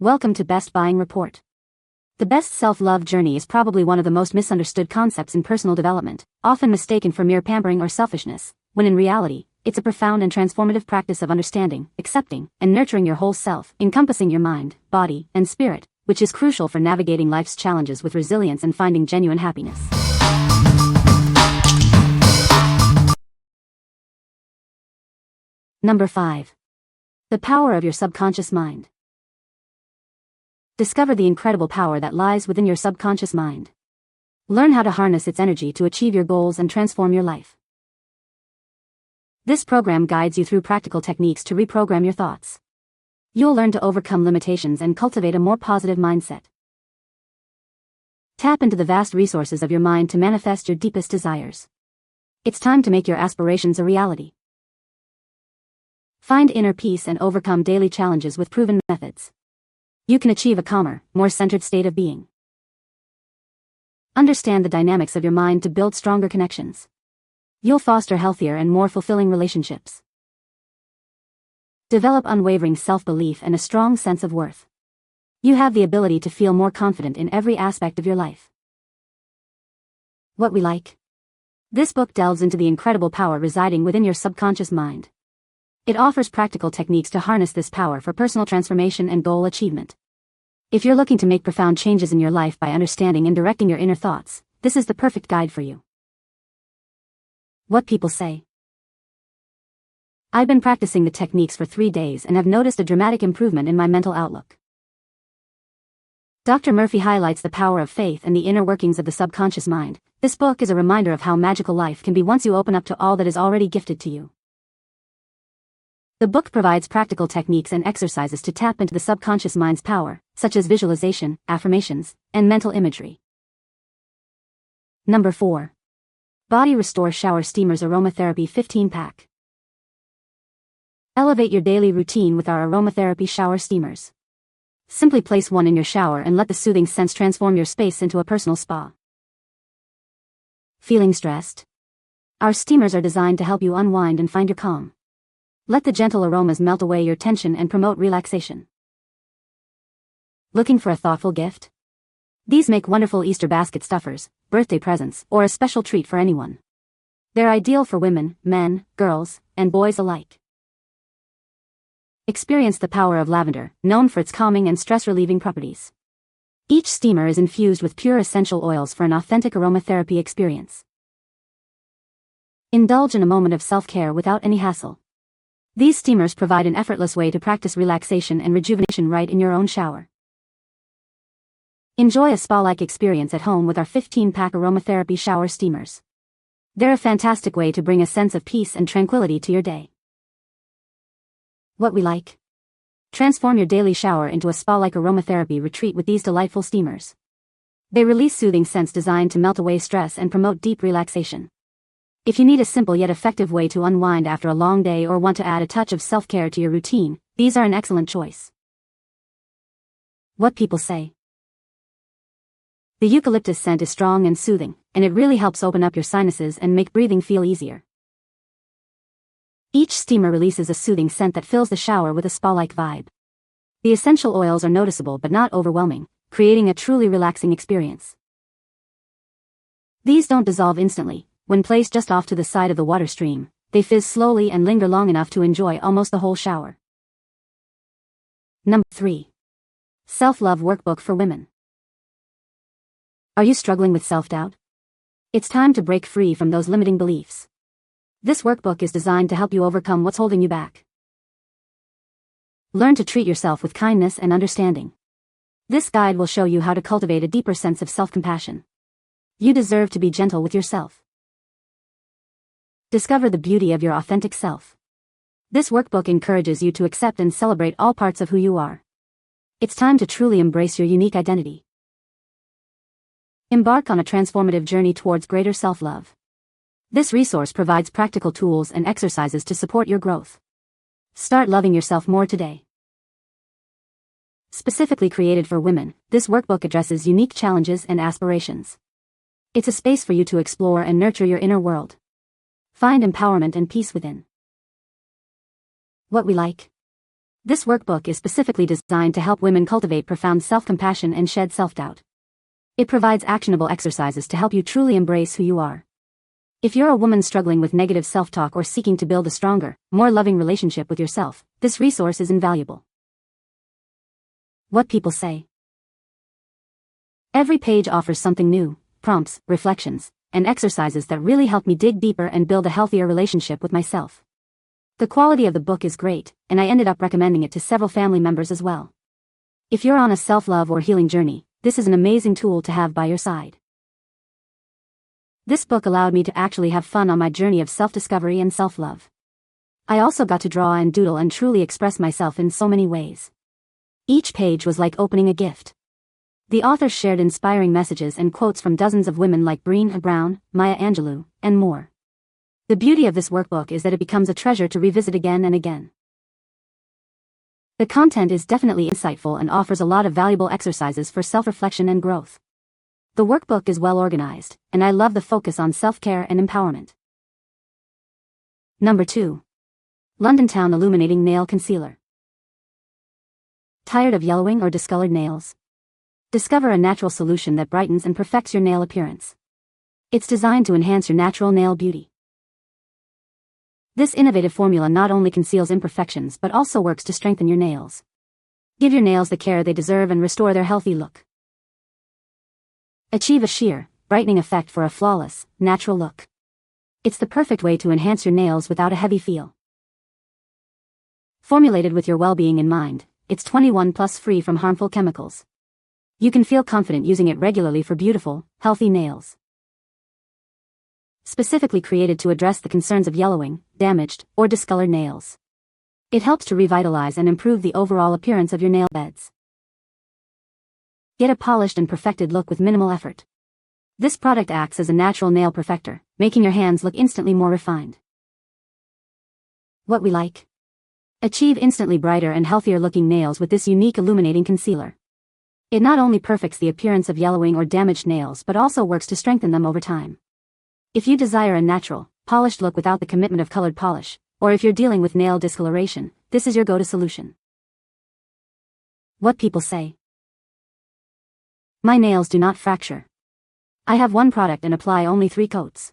Welcome to Best Buying Report. The best self-love journey is probably one of the most misunderstood concepts in personal development, often mistaken for mere pampering or selfishness, when in reality, it's a profound and transformative practice of understanding, accepting, and nurturing your whole self, encompassing your mind, body, and spirit, which is crucial for navigating life's challenges with resilience and finding genuine happiness. Number 5. The power of your subconscious mind. Discover the incredible power that lies within your subconscious mind. Learn how to harness its energy to achieve your goals and transform your life. This program guides you through practical techniques to reprogram your thoughts. You'll learn to overcome limitations and cultivate a more positive mindset. Tap into the vast resources of your mind to manifest your deepest desires. It's time to make your aspirations a reality. Find inner peace and overcome daily challenges with proven methods. You can achieve a calmer, more centered state of being. Understand the dynamics of your mind to build stronger connections. You'll foster healthier and more fulfilling relationships. Develop unwavering self-belief and a strong sense of worth. You have the ability to feel more confident in every aspect of your life. What we like. This book delves into the incredible power residing within your subconscious mind. It offers practical techniques to harness this power for personal transformation and goal achievement. If you're looking to make profound changes in your life by understanding and directing your inner thoughts, this is the perfect guide for you. What people say. I've been practicing the techniques for 3 days and have noticed a dramatic improvement in my mental outlook. Dr. Murphy highlights the power of faith and the inner workings of the subconscious mind. This book is a reminder of how magical life can be once you open up to all that is already gifted to you. The book provides practical techniques and exercises to tap into the subconscious mind's power, such as visualization, affirmations, and mental imagery. Number 4. Body Restore Shower Steamers Aromatherapy 15-pack. Elevate your daily routine with our aromatherapy shower steamers. Simply place one in your shower and let the soothing scents transform your space into a personal spa. Feeling stressed? Our steamers are designed to help you unwind and find your calm. Let the gentle aromas melt away your tension and promote relaxation. Looking for a thoughtful gift? These make wonderful Easter basket stuffers, birthday presents, or a special treat for anyone. They're ideal for women, men, girls, and boys alike. Experience the power of lavender, known for its calming and stress-relieving properties. Each steamer is infused with pure essential oils for an authentic aromatherapy experience. Indulge in a moment of self-care without any hassle. These steamers provide an effortless way to practice relaxation and rejuvenation right in your own shower. Enjoy a spa-like experience at home with our 15-pack aromatherapy shower steamers. They're a fantastic way to bring a sense of peace and tranquility to your day. What we like. Transform your daily shower into a spa-like aromatherapy retreat with these delightful steamers. They release soothing scents designed to melt away stress and promote deep relaxation. If you need a simple yet effective way to unwind after a long day or want to add a touch of self-care to your routine, these are an excellent choice. What people say. The eucalyptus scent is strong and soothing, and it really helps open up your sinuses and make breathing feel easier. Each steamer releases a soothing scent that fills the shower with a spa-like vibe. The essential oils are noticeable but not overwhelming, creating a truly relaxing experience. These don't dissolve instantly. When placed just off to the side of the water stream, they fizz slowly and linger long enough to enjoy almost the whole shower. Number 3. Self-Love Workbook for Women. Are you struggling with self-doubt? It's time to break free from those limiting beliefs. This workbook is designed to help you overcome what's holding you back. Learn to treat yourself with kindness and understanding. This guide will show you how to cultivate a deeper sense of self-compassion. You deserve to be gentle with yourself. Discover the beauty of your authentic self. This workbook encourages you to accept and celebrate all parts of who you are. It's time to truly embrace your unique identity. Embark on a transformative journey towards greater self-love. This resource provides practical tools and exercises to support your growth. Start loving yourself more today. Specifically created for women, this workbook addresses unique challenges and aspirations. It's a space for you to explore and nurture your inner world. Find empowerment and peace within. What we like. This workbook is specifically designed to help women cultivate profound self-compassion and shed self-doubt. It provides actionable exercises to help you truly embrace who you are. If you're a woman struggling with negative self-talk or seeking to build a stronger, more loving relationship with yourself, this resource is invaluable. What people say. Every page offers something new, prompts, reflections, and exercises that really help me dig deeper and build a healthier relationship with myself. The quality of the book is great, and I ended up recommending it to several family members as well. If you're on a self-love or healing journey, this is an amazing tool to have by your side. This book allowed me to actually have fun on my journey of self-discovery and self-love. I also got to draw and doodle and truly express myself in so many ways. Each page was like opening a gift. The author shared inspiring messages and quotes from dozens of women like Brené Brown, Maya Angelou, and more. The beauty of this workbook is that it becomes a treasure to revisit again and again. The content is definitely insightful and offers a lot of valuable exercises for self-reflection and growth. The workbook is well organized, and I love the focus on self-care and empowerment. Number 2. LONDONTOWN Illuminating Nail Concealer. Tired of yellowing or discolored nails? Discover a natural solution that brightens and perfects your nail appearance. It's designed to enhance your natural nail beauty. This innovative formula not only conceals imperfections but also works to strengthen your nails. Give your nails the care they deserve and restore their healthy look. Achieve a sheer, brightening effect for a flawless, natural look. It's the perfect way to enhance your nails without a heavy feel. Formulated with your well-being in mind, it's 21+ free from harmful chemicals. You can feel confident using it regularly for beautiful, healthy nails. Specifically created to address the concerns of yellowing, damaged, or discolored nails. It helps to revitalize and improve the overall appearance of your nail beds. Get a polished and perfected look with minimal effort. This product acts as a natural nail perfector, making your hands look instantly more refined. What we like. Achieve instantly brighter and healthier looking nails with this unique illuminating concealer. It not only perfects the appearance of yellowing or damaged nails but also works to strengthen them over time. If you desire a natural, polished look without the commitment of colored polish, or if you're dealing with nail discoloration, this is your go-to solution. What people say. My nails do not fracture. I have one product and apply only 3 coats.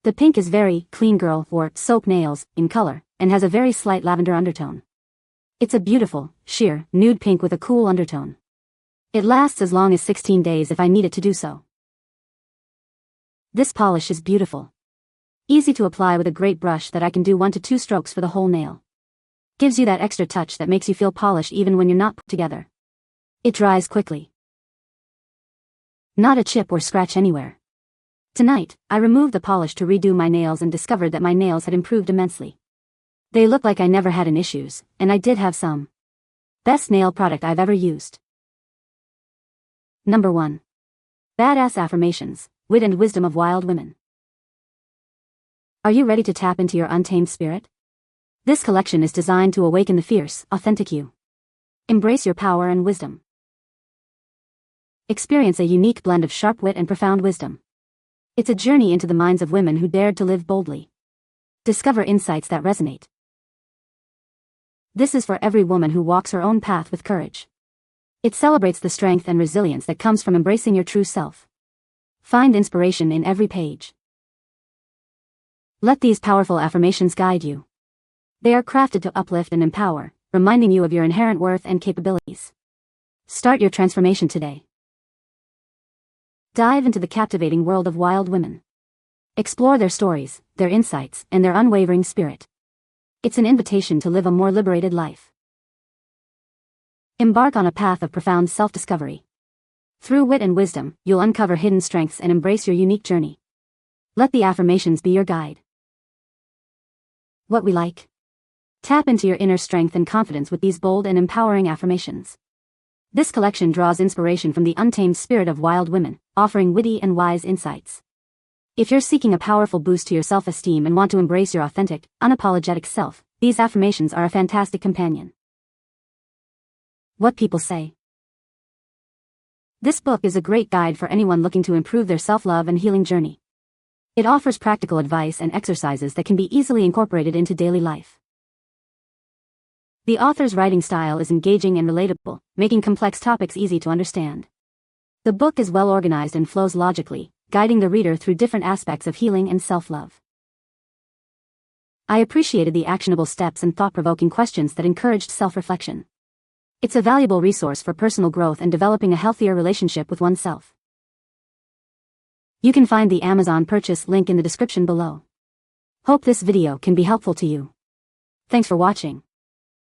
The pink is very clean girl or soap nails in color and has a very slight lavender undertone. It's a beautiful, sheer, nude pink with a cool undertone. It lasts as long as 16 days if I need it to do so. This polish is beautiful. Easy to apply with a great brush that I can do 1 to 2 strokes for the whole nail. Gives you that extra touch that makes you feel polished even when you're not put together. It dries quickly. Not a chip or scratch anywhere. Tonight, I removed the polish to redo my nails and discovered that my nails had improved immensely. They look like I never had any issues, and I did have some. Best nail product I've ever used. Number 1. Badass Affirmations, Wit and Wisdom of Wild Women. Are you ready to tap into your untamed spirit? This collection is designed to awaken the fierce, authentic you. Embrace your power and wisdom. Experience a unique blend of sharp wit and profound wisdom. It's a journey into the minds of women who dared to live boldly. Discover insights that resonate. This is for every woman who walks her own path with courage. It celebrates the strength and resilience that comes from embracing your true self. Find inspiration in every page. Let these powerful affirmations guide you. They are crafted to uplift and empower, reminding you of your inherent worth and capabilities. Start your transformation today. Dive into the captivating world of wild women. Explore their stories, their insights, and their unwavering spirit. It's an invitation to live a more liberated life. Embark on a path of profound self-discovery. Through wit and wisdom, you'll uncover hidden strengths and embrace your unique journey. Let the affirmations be your guide. What we like. Tap into your inner strength and confidence with these bold and empowering affirmations. This collection draws inspiration from the untamed spirit of wild women, offering witty and wise insights. If you're seeking a powerful boost to your self-esteem and want to embrace your authentic, unapologetic self, these affirmations are a fantastic companion. What people say. This book is a great guide for anyone looking to improve their self-love and healing journey. It offers practical advice and exercises that can be easily incorporated into daily life. The author's writing style is engaging and relatable, making complex topics easy to understand. The book is well organized and flows logically, guiding the reader through different aspects of healing and self-love. I appreciated the actionable steps and thought-provoking questions that encouraged self-reflection. It's a valuable resource for personal growth and developing a healthier relationship with oneself. You can find the Amazon purchase link in the description below. Hope this video can be helpful to you. Thanks for watching.